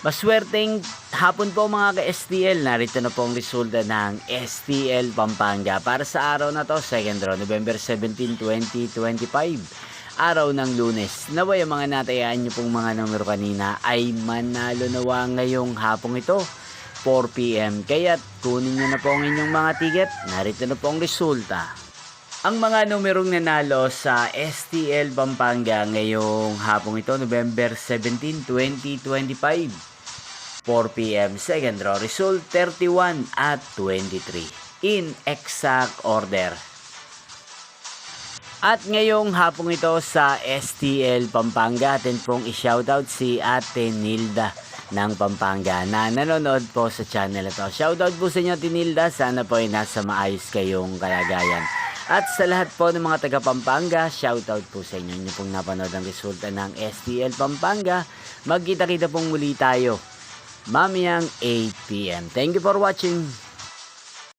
Maswerteng hapon po mga ka-STL. Narito na po ang resulta ng STL Pampanga para sa araw na to, second draw, November 17, 2025. Araw ng Lunes. Naway ang mga natayaan nyo pong mga numero kanina ay manalo nawa ngayong hapong ito, 4 PM. Kaya't kunin nyo na po ang inyong mga ticket. Narito na po ang resulta. Ang mga numerong nanalo sa STL Pampanga ngayong hapong ito, November 17, 2025. 4 PM, second draw, result 31 at 23 in exact order. At ngayong hapong ito sa STL Pampanga, atin pong i-shoutout si Ate Nilda ng Pampanga na nanonood po sa channel ito. Shoutout po sa inyo, Ate Nilda, sana po ay nasa maayos kayong kalagayan. At sa lahat po ng mga taga Pampanga, shoutout po sa inyo. Inyo pong napanood ang resulta ng STL Pampanga. Magkita-kita pong muli tayo mamayang 8 PM. Thank you for watching.